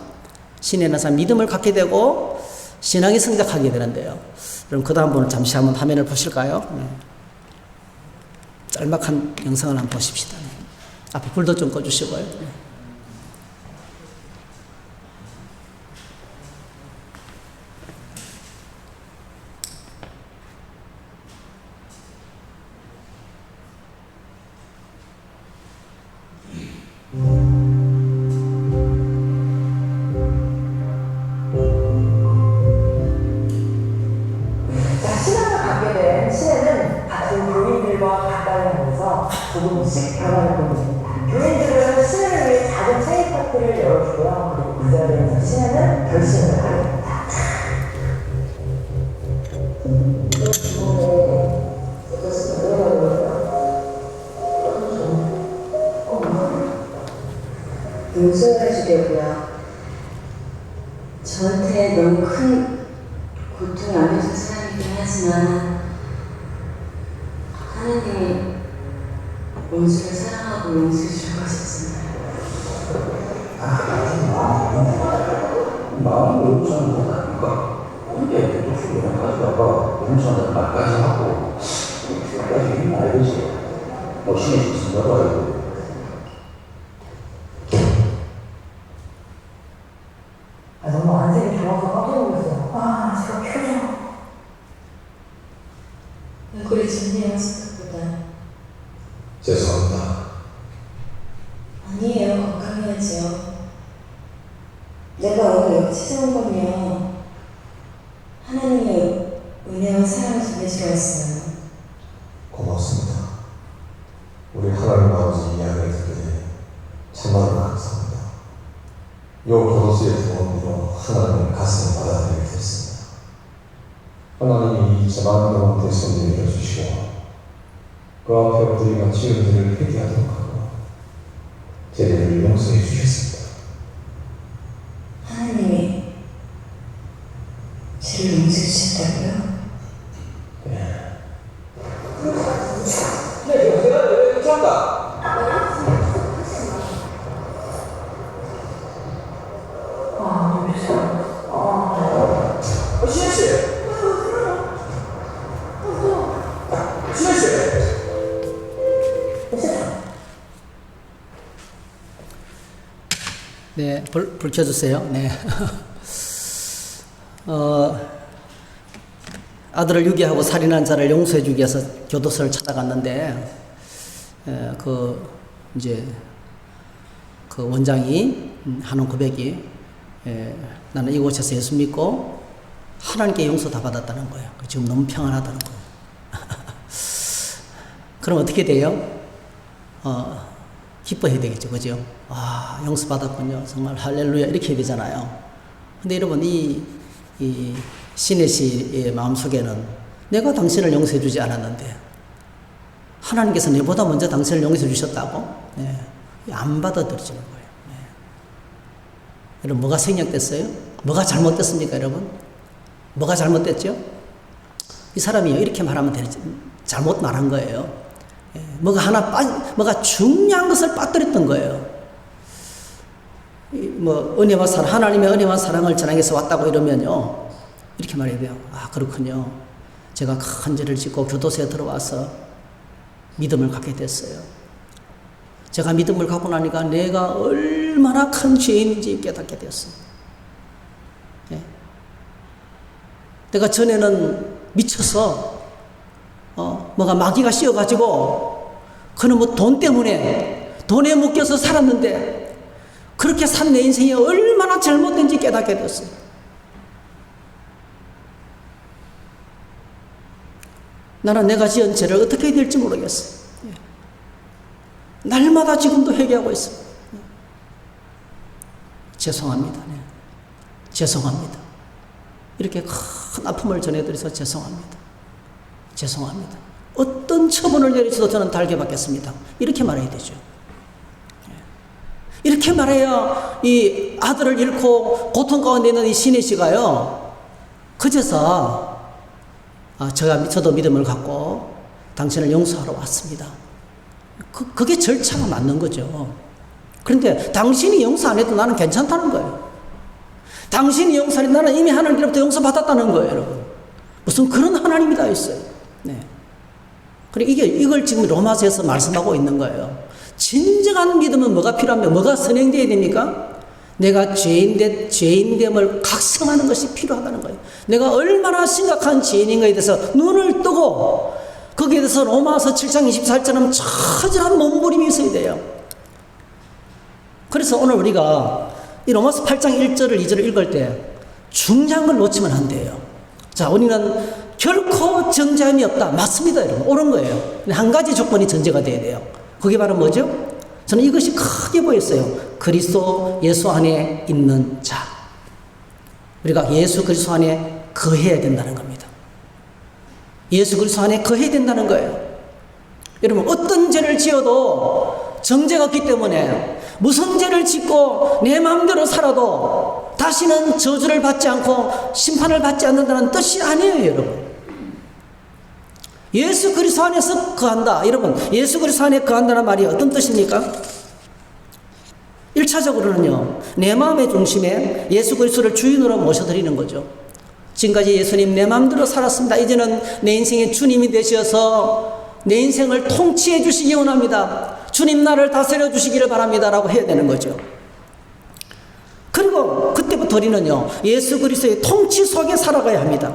신혜라는 사람 믿음을 갖게 되고 신앙이 성장하게 되는데요. 그럼 그 다음 분을 잠시 한번 화면을 보실까요? 네. 짤막한 영상을 한번 보십시다. 네. 앞에 불도 좀 꺼주시고요. 네. 신앙을 갖게 된 신혜는 같은 교인들과 가까이 하면서 조금씩 변화를 보입니다. 교인들은 신혜를 위해 작은 생일 파티를 열어주고요. 그리고 그 자리에서 신혜는 결심을 하게 됩니다. 용서해 주려고요. 저한테 너무 큰 고통을 안겨준 사람이긴 하지만 하나님이 원수를 사랑하고 용서해 줄 것이잖아요. 마음이 용서하는 건 아닐까? 근데 또 후회를 가져다가 용서하는 말까지 하고 그까지 힘이 알겠지. 신의 짓인다고 알고. 너무 안색이 좋아서 깜짝 놀랐어요. 제가 표정. 얼굴이 좋네요, 생각보다. 죄송합니다. 아니에요, 건강해야죠. 내가 오늘 여기 찾아온 건요, 하나님의 은혜와 사랑을 전해주러 왔어요. 고맙습니다. 우리 하나님 아버지 이야기를 듣게 참말로 감사합니다. 요 교도소의 부모님으로 하나님의 가슴을 받아들이게 됐습니다. 하나님이 이 재난병원 대선을 열어주시고 그 앞에 우리가 지은 일을 회개하도록 하고 죄를 용서해 주셨습니다. 하나님이 죄를 용서해 주셨다고요? 네, 제가 괜찮다. 신혜 씨, 신혜 씨. 네, 불 켜주세요. 네. 아들을 유기하고 살인한 자를 용서해주기 위해서 교도소를 찾아갔는데, 이제, 그 원장이 하는 고백이, 나는 이곳에서 예수 믿고 하나님께 용서 다 받았다는 거예요. 지금 너무 평안하다는 거예요. 그럼 어떻게 돼요? 기뻐해야 되겠죠. 그죠? 용서 받았군요. 정말 할렐루야. 이렇게 해야 되잖아요. 근데 여러분, 이 신혜 씨의 마음속에는 내가 당신을 용서해 주지 않았는데 하나님께서 내보다 먼저 당신을 용서해 주셨다고? 네. 안 받아들여지는 거예요. 네. 여러분, 뭐가 생략됐어요? 뭐가 잘못됐습니까, 여러분? 뭐가 잘못됐죠? 이 사람이요, 이렇게 말하면 되지. 잘못 말한 거예요. 예. 뭐가 중요한 것을 빠뜨렸던 거예요. 은혜와 사랑, 하나님의 은혜와 사랑을 전하기 위해서 왔다고 이러면요, 이렇게 말해야 돼요. 아, 그렇군요. 제가 큰 죄를 짓고 교도소에 들어와서 믿음을 갖게 됐어요. 제가 믿음을 갖고 나니까 내가 얼마나 큰 죄인인지 깨닫게 됐어요. 예. 내가 전에는 미쳐서 뭐가 마귀가 씌어가지고 그는 뭐 돈 때문에 돈에 묶여서 살았는데 그렇게 산 내 인생이 얼마나 잘못된지 깨닫게 됐어요. 나는 내가 지은 죄를 어떻게 해야 될지 모르겠어요. 날마다 지금도 회개하고 있어요. 죄송합니다. 네. 죄송합니다. 이렇게 큰 아픔을 전해드려서 죄송합니다. 죄송합니다. 어떤 처분을 내리셔도 저는 달게 받겠습니다. 이렇게 말해야 되죠. 이렇게 말해야 이 아들을 잃고 고통 가운데 있는 이 신혜 씨가요, 그제서 저도 믿음을 갖고 당신을 용서하러 왔습니다. 그게 절차가 맞는 거죠. 그런데 당신이 용서 안 해도 나는 괜찮다는 거예요. 당신이 용서하니 나는 이미 하나님께로부터 용서받았다는 거예요, 여러분. 무슨 그런 하나님이 다 있어요. 네. 그리고 이걸 지금 로마서에서 말씀하고 있는 거예요. 진정한 믿음은 뭐가 필요하면 뭐가 선행되어야 됩니까? 내가 죄인됨을 각성하는 것이 필요하다는 거예요. 내가 얼마나 심각한 죄인인가에 대해서 눈을 뜨고 거기에 대해서 로마서 7장 24절처럼 처절한 몸부림이 있어야 돼요. 그래서 오늘 우리가 이 로마서 8장 1절을 2절을 읽을 때 중요한 걸 놓치면 안 돼요. 자, 우리는 결코 정죄함이 없다. 맞습니다, 여러분. 옳은 거예요. 한 가지 조건이 전제가 돼야 돼요. 그게 바로 뭐죠? 저는 이것이 크게 보였어요. 그리스도 예수 안에 있는 자. 우리가 예수 그리스도 안에 거해야 된다는 겁니다. 예수 그리스도 안에 거해야 된다는 거예요. 여러분, 어떤 죄를 지어도 정죄가 없기 때문에 무슨 죄를 짓고 내 마음대로 살아도 다시는 저주를 받지 않고 심판을 받지 않는다는 뜻이 아니에요, 여러분. 예수 그리스도 안에서 거한다. 여러분, 예수 그리스도 안에 거한다는 말이 어떤 뜻입니까? 1차적으로는요, 내 마음의 중심에 예수 그리스도를 주인으로 모셔드리는 거죠. 지금까지 예수님 내 마음대로 살았습니다. 이제는 내 인생의 주님이 되셔서 내 인생을 통치해 주시기 원합니다. 주님 나를 다스려 주시기를 바랍니다. 라고 해야 되는 거죠. 그리고 그때부터 우리는요, 예수 그리스도의 통치 속에 살아가야 합니다.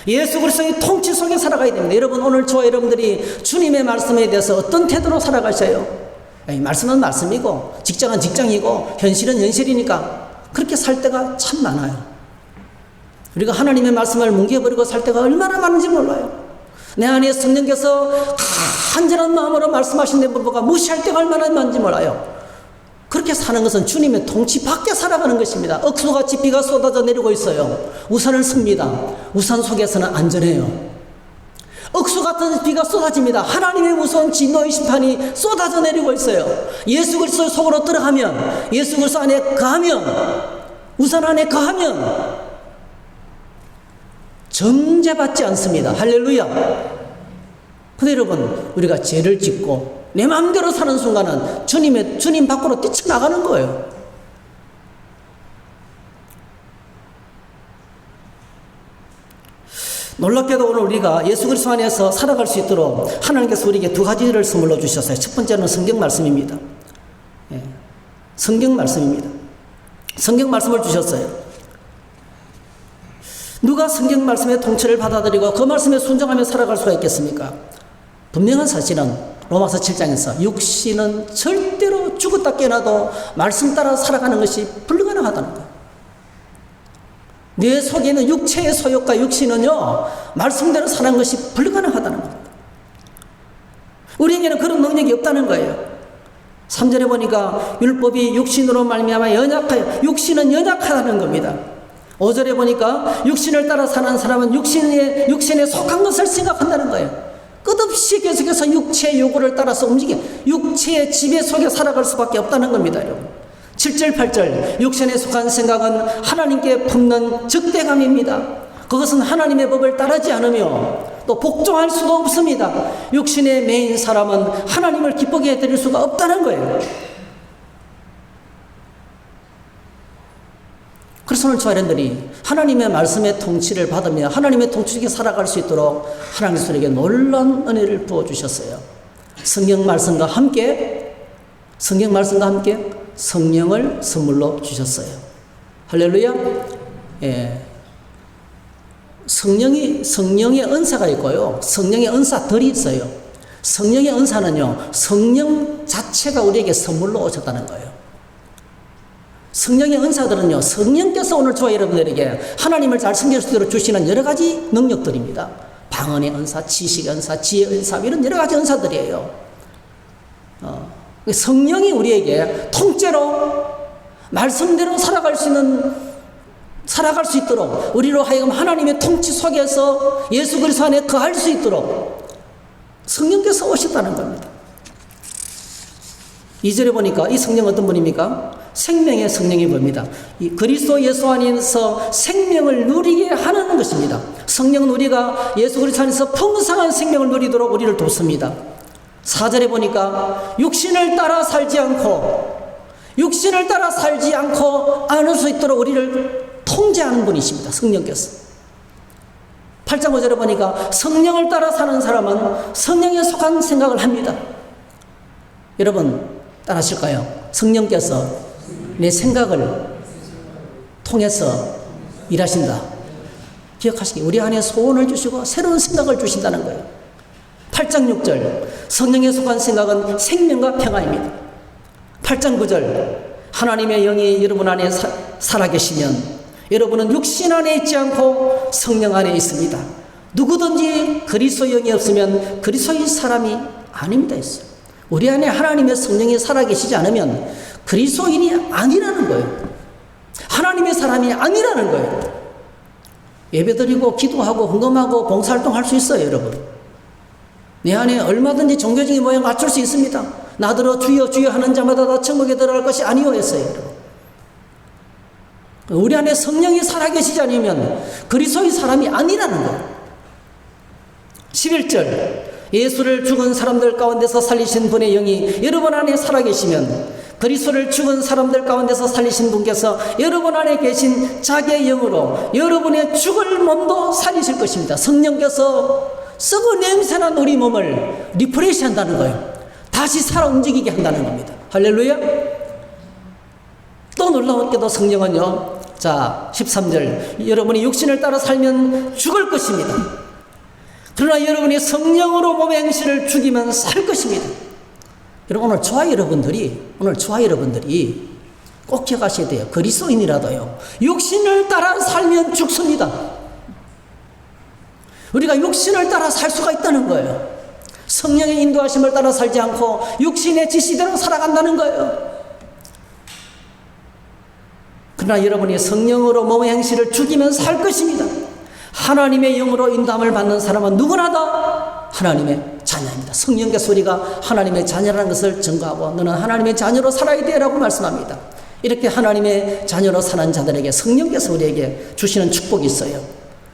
예수 그리스도의 통치 속에 살아가야 됩니다. 여러분, 오늘 저와 여러분들이 주님의 말씀에 대해서 어떤 태도로 살아가셔요? 말씀은 말씀이고 직장은 직장이고 현실은 현실이니까 그렇게 살 때가 참 많아요. 우리가 하나님의 말씀을 뭉개버리고 살 때가 얼마나 많은지 몰라요. 내 안에 성령께서 간절한 마음으로 말씀하신 법보가 무시할 때가 얼마나 많은지 몰라요. 그렇게 사는 것은 주님의 통치 밖에 살아가는 것입니다. 억수같이 비가 쏟아져 내리고 있어요. 우산을 씁니다. 우산 속에서는 안전해요. 억수 같은 비가 쏟아집니다. 하나님의 무서운 진노의 심판이 쏟아져 내리고 있어요. 예수 그리스도 속으로 들어가면, 예수 그리스도 안에 거하면, 우산 안에 거하면 정죄받지 않습니다. 할렐루야. 근데 여러분, 우리가 죄를 짓고 내 마음대로 사는 순간은 주님 밖으로 뛰쳐나가는 거예요. 놀랍게도 오늘 우리가 예수 그리스도 안에서 살아갈 수 있도록 하나님께서 우리에게 두 가지를 선물로 주셨어요. 첫 번째는 성경 말씀입니다. 예, 성경 말씀입니다. 성경 말씀을 주셨어요. 누가 성경 말씀의 통치를 받아들이고 그 말씀에 순종하며 살아갈 수가 있겠습니까? 분명한 사실은 로마서 7장에서 육신은 절대로 죽었다 깨어나도 말씀 따라 살아가는 것이 불가능하다는 거예요. 내 속에 있는 육체의 소욕과 육신은요, 말씀대로 사는 것이 불가능하다는 겁니다. 우리에게는 그런 능력이 없다는 거예요. 3절에 보니까 율법이 육신으로 말미암아 연약하여, 육신은 연약하다는 겁니다. 5절에 보니까 육신을 따라 사는 사람은 육신에 속한 것을 생각한다는 거예요. 끝없이 계속해서 육체의 요구를 따라서 움직여 육체의 지배 속에 살아갈 수밖에 없다는 겁니다, 여러분. 7절, 8절 육신에 속한 생각은 하나님께 품는 적대감입니다. 그것은 하나님의 법을 따르지 않으며 또 복종할 수도 없습니다. 육신에 매인 사람은 하나님을 기쁘게 해드릴 수가 없다는 거예요. 그래서 오늘 저희들이 하나님의 말씀의 통치를 받으며 하나님의 통치 속에 살아갈 수 있도록 하나님께서 우리에게 놀라운 은혜를 부어주셨어요. 성경 말씀과 함께 성령을 선물로 주셨어요. 할렐루야. 예. 성령의 은사가 있고요. 성령의 은사들이 있어요. 성령의 은사는요, 성령 자체가 우리에게 선물로 오셨다는 거예요. 성령의 은사들은요, 성령께서 오늘 저와 여러분들에게 하나님을 잘 섬길 수 있도록 주시는 여러 가지 능력들입니다. 방언의 은사, 지식의 은사, 지혜의 은사, 이런 여러 가지 은사들이에요. 성령이 우리에게 통째로 말씀대로 살아갈 수 있도록 우리로 하여금 하나님의 통치 속에서 예수 그리스도 안에 거할 수 있도록 성령께서 오셨다는 겁니다. 2절에 보니까 이 성령 어떤 분입니까? 생명의 성령이 봅니다. 이 그리스도 예수 안에서 생명을 누리게 하는 것입니다. 성령은 우리가 예수 그리스도 안에서 풍성한 생명을 누리도록 우리를 돕습니다. 4절에 보니까 육신을 따라 살지 않고 안을 수 있도록 우리를 통제하는 분이십니다. 성령께서. 8장 5절에 보니까 성령을 따라 사는 사람은 성령에 속한 생각을 합니다. 여러분 따라하실까요? 성령께서 내 생각을 통해서 일하신다. 기억하시기. 우리 안에 소원을 주시고 새로운 생각을 주신다는 거예요. 8장 6절 성령에 속한 생각은 생명과 평화입니다. 8장 9절 하나님의 영이 여러분 안에 살아계시면 여러분은 육신 안에 있지 않고 성령 안에 있습니다. 누구든지 그리스도의 영이 없으면 그리스도의 사람이 아닙니다 했어요. 우리 안에 하나님의 성령이 살아계시지 않으면 그리스도인이 아니라는 거예요. 하나님의 사람이 아니라는 거예요. 예배드리고 기도하고 헌금하고 봉사활동할 수 있어요, 여러분. 내 안에 얼마든지 종교적인 모양 갖출 수 있습니다. 나더러 주여 주여 하는 자마다 다 천국에 들어갈 것이 아니오 했어요, 여러분. 우리 안에 성령이 살아계시지 않으면 그리스도의 사람이 아니라는 거예요. 11절 예수를 죽은 사람들 가운데서 살리신 분의 영이 여러분 안에 살아계시면 그리스도를 죽은 사람들 가운데서 살리신 분께서 여러분 안에 계신 자기의 영으로 여러분의 죽을 몸도 살리실 것입니다. 성령께서 썩어 냄새난 우리 몸을 리프레시 한다는 거예요. 다시 살아 움직이게 한다는 겁니다. 할렐루야. 또 놀라웠게도 성령은요, 자 13절 여러분이 육신을 따라 살면 죽을 것입니다. 그러나 여러분이 성령으로 몸의 행실을 죽이면 살 것입니다. 여러분 오늘 저와 여러분들이 꼭 기억하셔야 돼요. 그리스도인이라도요 육신을 따라 살면 죽습니다. 우리가 육신을 따라 살 수가 있다는 거예요. 성령의 인도하심을 따라 살지 않고 육신의 지시대로 살아간다는 거예요. 그러나 여러분이 성령으로 몸의 행실을 죽이면 살 것입니다. 하나님의 영으로 인도함을 받는 사람은 누구나 다 하나님의 자녀입니다. 성령께서 우리가 하나님의 자녀라는 것을 증거하고 너는 하나님의 자녀로 살아야 돼 라고 말씀합니다. 이렇게 하나님의 자녀로 사는 자들에게 성령께서 우리에게 주시는 축복이 있어요.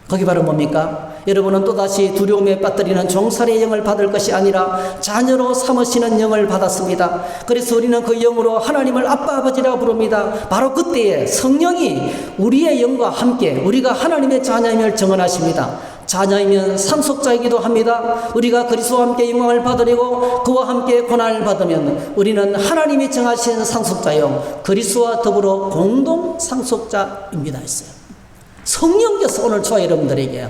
거기 바로 뭡니까? 여러분은 또다시 두려움에 빠뜨리는 종살이의 영을 받을 것이 아니라 자녀로 삼으시는 영을 받았습니다. 그래서 우리는 그 영으로 하나님을 아빠 아버지라고 부릅니다. 바로 그때에 성령이 우리의 영과 함께 우리가 하나님의 자녀임을 증언하십니다. 자녀이면 상속자이기도 합니다. 우리가 그리스도와 함께 영광을 받으리고 그와 함께 고난을 받으면 우리는 하나님이 정하신 상속자요 그리스도와 더불어 공동 상속자입니다 했어요. 성령께서 오늘 저와 여러분들에게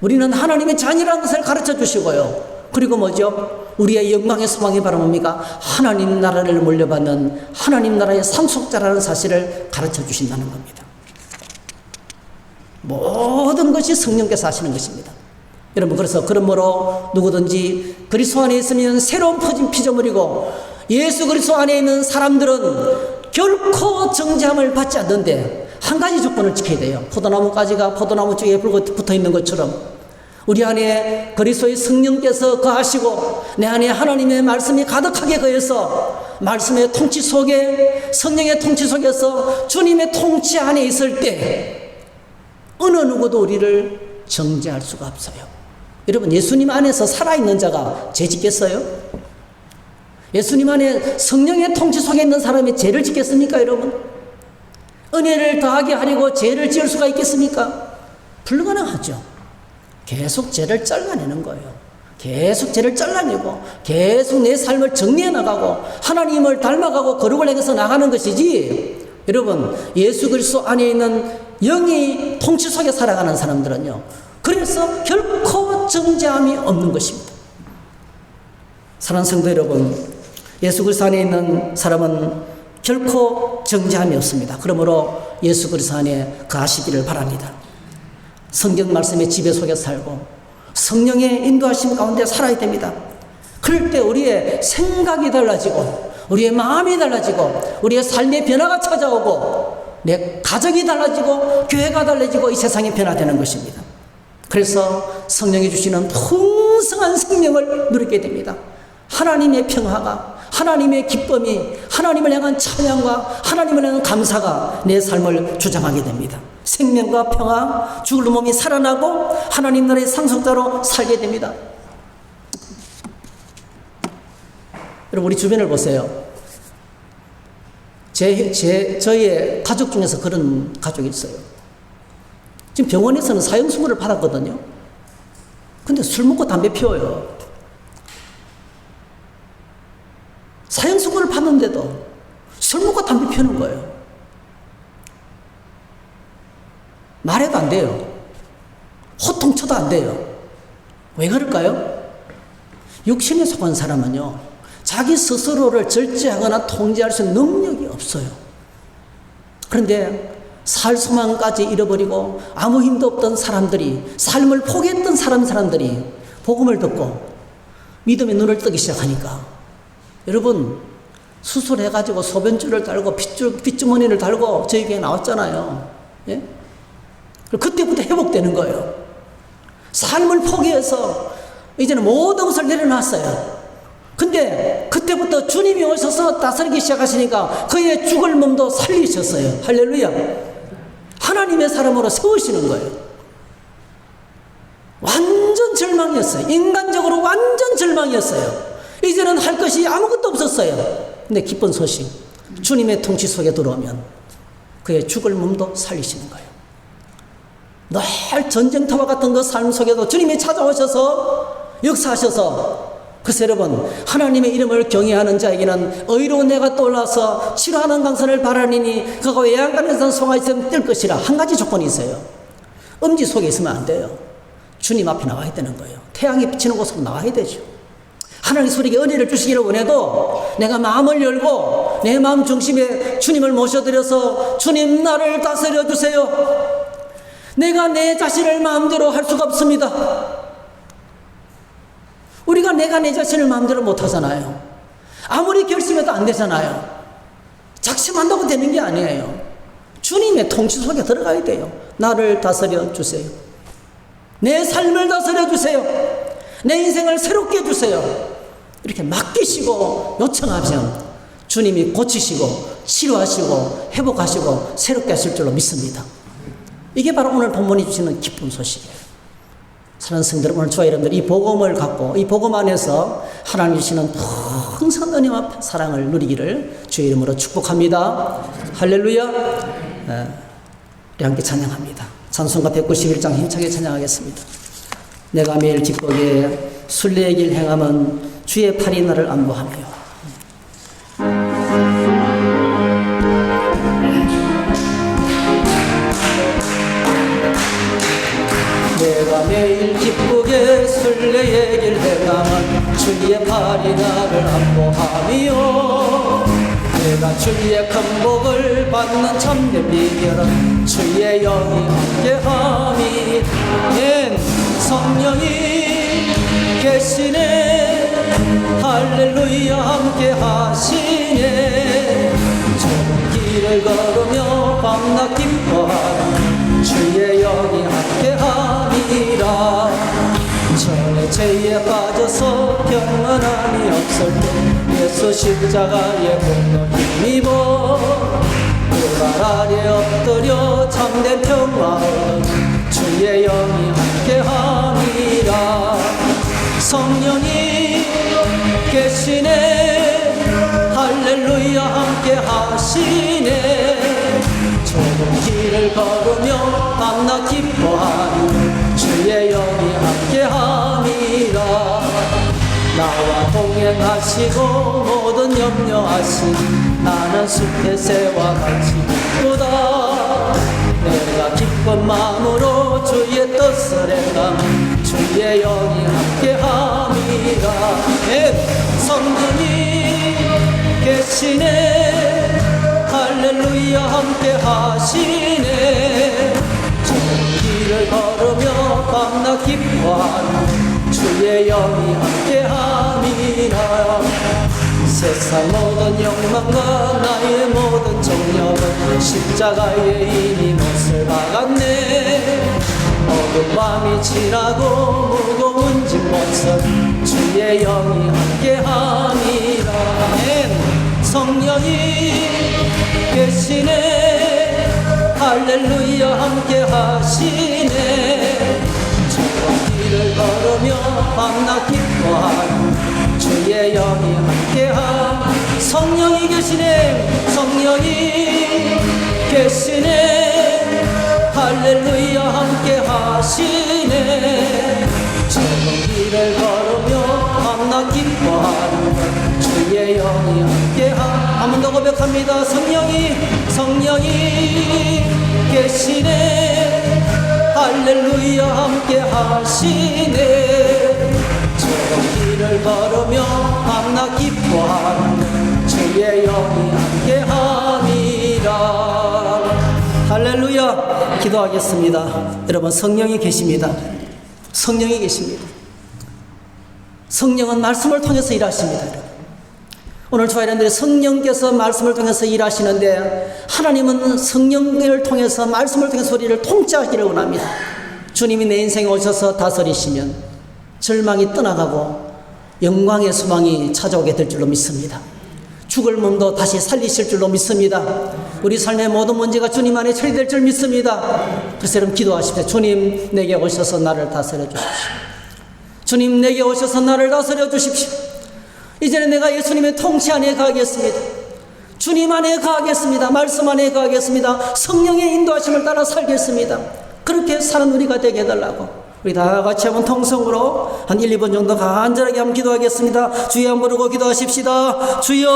우리는 하나님의 자녀라는 것을 가르쳐 주시고요. 그리고 뭐죠? 우리의 영광의 소망이 바로 뭡니까? 하나님 나라를 물려받는 하나님 나라의 상속자라는 사실을 가르쳐 주신다는 겁니다. 모든 것이 성령께서 하시는 것입니다. 여러분 그래서 그러므로 누구든지 그리스도 안에 있으면 새로운 피조물이고 예수 그리스도 안에 있는 사람들은 결코 정죄함을 받지 않는데 한 가지 조건을 지켜야 돼요. 포도나무 가지가 포도나무 쪽에 붙어 있는 것처럼 우리 안에 그리스도의 성령께서 거하시고 내 안에 하나님의 말씀이 가득하게 거해서 말씀의 통치 속에, 성령의 통치 속에서 주님의 통치 안에 있을 때 어느 누구도 우리를 정죄할 수가 없어요. 여러분, 예수님 안에서 살아있는 자가 죄 짓겠어요? 예수님 안에 성령의 통치 속에 있는 사람이 죄를 짓겠습니까, 여러분? 은혜를 더하게 하려고 죄를 지을 수가 있겠습니까? 불가능하죠. 계속 죄를 잘라내는 거예요. 계속 죄를 잘라내고 계속 내 삶을 정리해 나가고 하나님을 닮아가고 거룩을 행해서 나가는 것이지, 여러분, 예수 그리스도 안에 있는 영이 통치 속에 살아가는 사람들은요, 그래서 결코 정죄함이 없는 것입니다. 사랑하는 성도 여러분, 예수 그리스도 안에 있는 사람은 결코 정죄함이 없습니다. 그러므로 예수 그리스도 안에 거하시기를 바랍니다. 성경 말씀의 지배 속에 살고 성령의 인도하심 가운데 살아야 됩니다. 그럴 때 우리의 생각이 달라지고 우리의 마음이 달라지고 우리의 삶의 변화가 찾아오고 내 가정이 달라지고 교회가 달라지고 이 세상이 변화되는 것입니다. 그래서 성령이 주시는 풍성한 생명을 누리게 됩니다. 하나님의 평화가, 하나님의 기쁨이, 하나님을 향한 찬양과 하나님을 향한 감사가 내 삶을 주장하게 됩니다. 생명과 평화, 죽을 몸이 살아나고 하나님 나라의 상속자로 살게 됩니다. 여러분, 우리 주변을 보세요. 저희의 가족 중에서 그런 가족이 있어요. 지금 병원에서는 사형수술을 받았거든요. 근데 술 먹고 담배 피워요. 사형수술을 받는데도 술 먹고 담배 피우는 거예요. 말해도 안 돼요. 호통쳐도 안 돼요. 왜 그럴까요? 육신에 속한 사람은요, 자기 스스로를 절제하거나 통제할 수 있는 능력이 없어요. 그런데 살 소망까지 잃어버리고 아무 힘도 없던 사람들이, 삶을 포기했던 사람들이 복음을 듣고 믿음의 눈을 뜨기 시작하니까, 여러분, 수술해가지고 소변줄을 달고 핏주머니를 달고 저희 교회에 나왔잖아요. 예? 그때부터 회복되는 거예요. 삶을 포기해서 이제는 모든 것을 내려놨어요. 근데 그때부터 주님이 오셔서 다스리기 시작하시니까 그의 죽을 몸도 살리셨어요. 할렐루야. 하나님의 사람으로 세우시는 거예요. 완전 절망이었어요. 인간적으로 완전 절망이었어요. 이제는 할 것이 아무것도 없었어요. 근데 기쁜 소식, 주님의 통치 속에 들어오면 그의 죽을 몸도 살리시는 거예요. 늘 전쟁터와 같은 그 삶 속에도 주님이 찾아오셔서 역사하셔서, 그래서 여러분, 하나님의 이름을 경외하는 자에게는 의로운 해가 떠올라서 치료하는 강산을 바라리니 그가 외양간에서 송아 있으면 뜰 것이라. 한 가지 조건이 있어요. 음지 속에 있으면 안 돼요. 주님 앞에 나와야 되는 거예요. 태양이 비치는 곳으로 나와야 되죠. 하나님 소리에게 은혜를 주시기를 원해도 내가 마음을 열고 내 마음 중심에 주님을 모셔드려서 주님, 나를 다스려 주세요. 내가 내 자신을 마음대로 할 수가 없습니다. 우리가 내가 내 자신을 마음대로 못 하잖아요. 아무리 결심해도 안 되잖아요. 작심한다고 되는 게 아니에요. 주님의 통치 속에 들어가야 돼요. 나를 다스려 주세요. 내 삶을 다스려 주세요. 내 인생을 새롭게 해주세요. 이렇게 맡기시고 요청하면 주님이 고치시고 치료하시고 회복하시고 새롭게 하실 줄로 믿습니다. 이게 바로 오늘 본문이 주시는 기쁜 소식이에요. 사랑하는 성도들, 오늘 저와 여러분들 이 복음을 갖고 이 복음 안에서 하나님 주시는 풍성한 은혜와 사랑을 누리기를 주의 이름으로 축복합니다. 할렐루야. 우리 함께 찬양합니다. 찬송가 191장 힘차게 찬양하겠습니다. 내가 매일 기쁘게 순례의 길 행함은 주의 팔이 나를 안보하며. 내가 매일 기쁘게 순례의 길 행함은 주의 팔이 나를 안보하며. 내가 주의 큰 복을 받는 참된 비결은 주의 영이 함께함이. 성령이 계시네. 할렐루야, 함께 하시네. 좁은 길을 걸으며 밤낮 기뻐 죄에 빠져서 평안함이 없을 때 예수 십자가의 공로 힘입어 그 발 아래 엎드려 참된 평화 얻은 주의 영이 함께함이라. 성령이 계시네 할렐루야 함께 하시네. 좁은 길을 걸으며 밤낮 기뻐하니 주의 영이 함께함이라. 나와 동행하시고 모든 염려하신 나는 숲의 새와 같이 기쁘다. 내가 기쁜 마음으로 주의 뜻을 행함 주의 영이 함께함이라. 성령이 계시네 할렐루야 함께 하시네. 좁은 길을 걸으며 밤낮 기뻐하는 주의 영이 함께함이라. 세상 모든 욕망과 나의 모든 정력은 십자가에 이미 못을 박았네. 어두운 밤이 지나고 무거운 짐 못을 주의 영이 함께함이라. 성령이 계시네 할렐루야 함께 하시네. 좁은 길을 걸으며 밤낮 기뻐하는 주의 영이 함께함. 성령이 계시네 성령이 계시네 할렐루야 함께 하시네. 좁은 길을 걸으며 밤낮 기뻐하는 주의 영이 함께함. 한 번 더 고백합니다. 성령이 계시네 할렐루야 함께 하시네. 좁은 길을 걸으며 밤낮 기뻐하는 주의 영이 함께함이라. 할렐루야. 기도하겠습니다. 여러분, 성령이 계십니다. 성령이 계십니다. 성령은 말씀을 통해서 일하십니다. 여러분. 오늘 주일인데 성령께서 말씀을 통해서 일하시는데 하나님은 성령을 통해서 말씀을 통해서 우리를 통치하기를 원합니다. 주님이 내 인생에 오셔서 다스리시면 절망이 떠나가고 영광의 소망이 찾아오게 될 줄로 믿습니다. 죽을 몸도 다시 살리실 줄로 믿습니다. 우리 삶의 모든 문제가 주님 안에 처리될 줄 믿습니다. 그래서 여러분 기도하십시오. 주님 내게 오셔서 나를 다스려 주십시오. 주님 내게 오셔서 나를 다스려 주십시오. 이제는 내가 예수님의 통치 안에 가겠습니다. 주님 안에 가겠습니다. 말씀 안에 가겠습니다. 성령의 인도하심을 따라 살겠습니다. 그렇게 사는 우리가 되게 해달라고 우리 다 같이 한번 통성으로 한 1, 2분 정도 간절하게 한번 기도하겠습니다. 주여 한번 부르고 기도하십시다. 주여